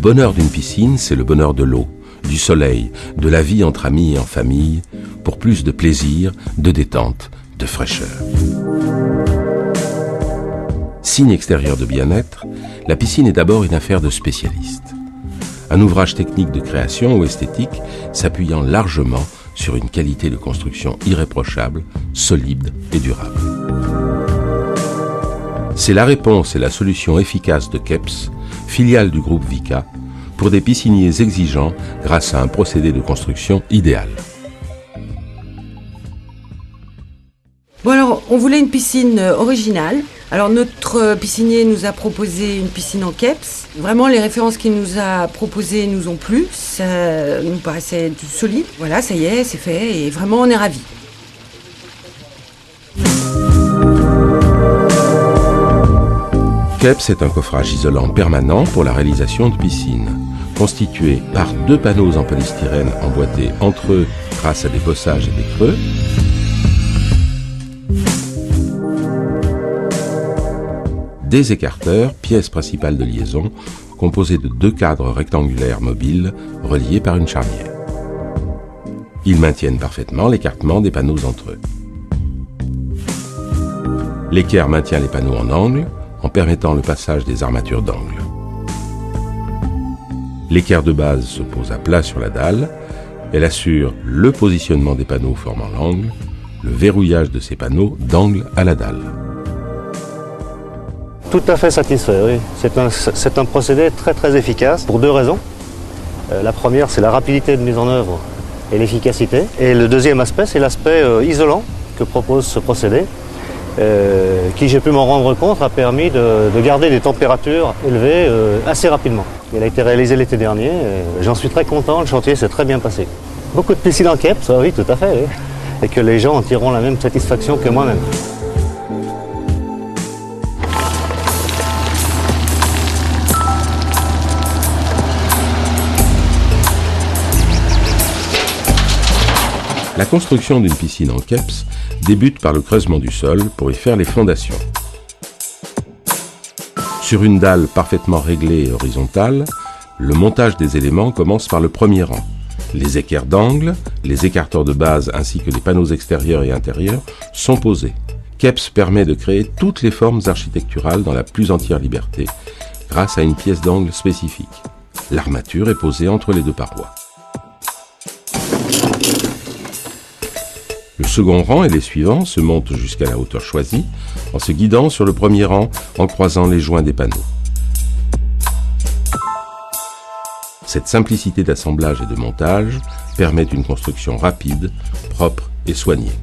bonheur d'une piscine, c'est le bonheur de l'eau, du soleil, de la vie entre amis et en famille, pour plus de plaisir, de détente, de fraîcheur. Signe extérieur de bien-être, la piscine est d'abord une affaire de spécialistes. Un ouvrage technique de création ou esthétique s'appuyant largement sur une qualité de construction irréprochable, solide et durable. C'est la réponse et la solution efficace de Keps, filiale du groupe Vicat, pour des pisciniers exigeants grâce à un procédé de construction idéal. Bon alors, on voulait une piscine originale. Alors notre piscinier nous a proposé une piscine en Keps. Vraiment, les références qu'il nous a proposées nous ont plu. Ça nous paraissait solide. Voilà, ça y est, c'est fait et vraiment on est ravis. Keps est un coffrage isolant permanent pour la réalisation de piscines, constitué par 2 panneaux en polystyrène emboîtés entre eux grâce à des bossages et des creux, des écarteurs, pièces principales de liaison, composées de 2 cadres rectangulaires mobiles reliés par une charnière. Ils maintiennent parfaitement l'écartement des panneaux entre eux. L'équerre maintient les panneaux en angle, en permettant le passage des armatures d'angle. L'équerre de base se pose à plat sur la dalle. Elle assure le positionnement des panneaux formant l'angle, le verrouillage de ces panneaux d'angle à la dalle. Tout à fait satisfait, oui. C'est un procédé très efficace pour 2 raisons. La première, c'est la rapidité de mise en œuvre et l'efficacité. Et le deuxième aspect, c'est l'aspect isolant que propose ce procédé, qui, j'ai pu m'en rendre compte, a permis de garder des températures élevées assez rapidement. Il a été réalisé l'été dernier, j'en suis très content, le chantier s'est très bien passé. Beaucoup de piscines en Keps, oui, tout à fait, oui. Et que les gens en tireront la même satisfaction que moi-même. La construction d'une piscine en Keps débute par le creusement du sol pour y faire les fondations. Sur une dalle parfaitement réglée et horizontale, le montage des éléments commence par le premier rang. Les équerres d'angle, les écarteurs de base ainsi que les panneaux extérieurs et intérieurs sont posés. Keps permet de créer toutes les formes architecturales dans la plus entière liberté grâce à une pièce d'angle spécifique. L'armature est posée entre les 2 parois. Le second rang et les suivants se montent jusqu'à la hauteur choisie en se guidant sur le premier rang en croisant les joints des panneaux. Cette simplicité d'assemblage et de montage permet une construction rapide, propre et soignée.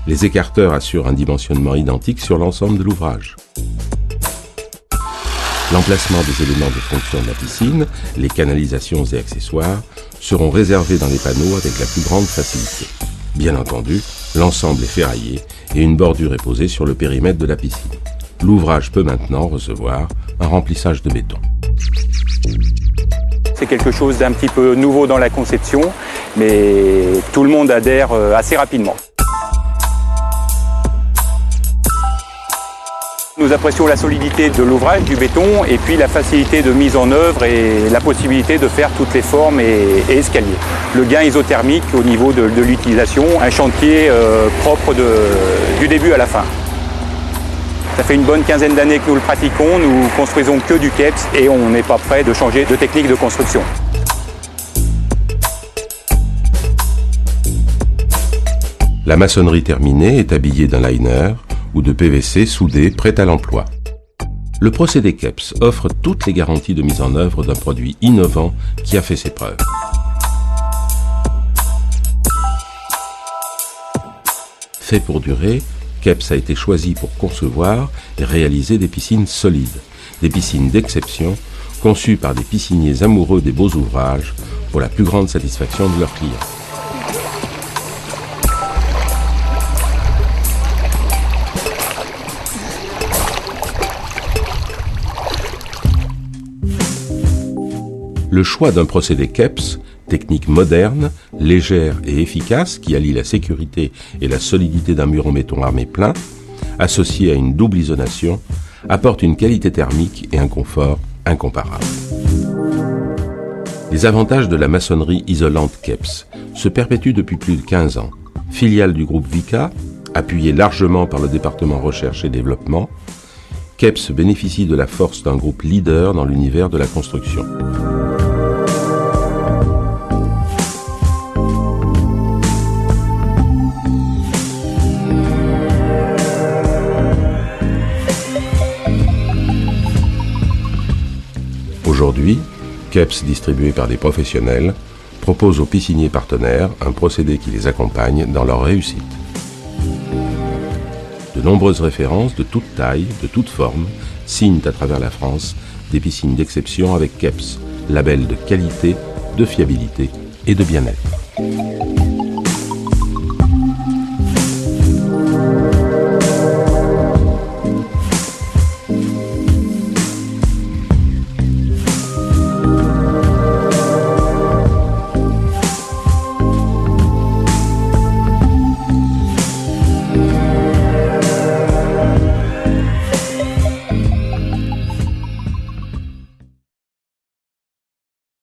Les écarteurs assurent un dimensionnement identique sur l'ensemble de l'ouvrage. L'emplacement des éléments de fonction de la piscine, les canalisations et accessoires seront réservés dans les panneaux avec la plus grande facilité. Bien entendu, l'ensemble est ferraillé et une bordure est posée sur le périmètre de la piscine. L'ouvrage peut maintenant recevoir un remplissage de béton. C'est quelque chose d'un petit peu nouveau dans la conception, mais tout le monde adhère assez rapidement. Nous apprécions la solidité de l'ouvrage, du béton, et puis la facilité de mise en œuvre et la possibilité de faire toutes les formes et escaliers. Le gain isothermique au niveau de l'utilisation, un chantier propre du début à la fin. Ça fait une bonne quinzaine d'années que nous le pratiquons, nous construisons que du Keps et on n'est pas prêt de changer de technique de construction. La maçonnerie terminée est habillée d'un liner ou de PVC soudé prêt à l'emploi. Le procédé Keps offre toutes les garanties de mise en œuvre d'un produit innovant qui a fait ses preuves. Fait pour durer, Keps a été choisi pour concevoir et réaliser des piscines solides, des piscines d'exception, conçues par des pisciniers amoureux des beaux ouvrages pour la plus grande satisfaction de leurs clients. Le choix d'un procédé Keps Technique moderne, légère et efficace qui allie la sécurité et la solidité d'un mur en béton armé plein, associée à une double isolation, apporte une qualité thermique et un confort incomparables. Les avantages de la maçonnerie isolante KEPS se perpétuent depuis plus de 15 ans. Filiale du groupe Vicat, appuyée largement par le département recherche et développement, KEPS bénéficie de la force d'un groupe leader dans l'univers de la construction. Aujourd'hui, KEPS, distribué par des professionnels, propose aux pisciniers partenaires un procédé qui les accompagne dans leur réussite. De nombreuses références de toute taille, de toute forme, signent à travers la France des piscines d'exception avec KEPS, label de qualité, de fiabilité et de bien-être.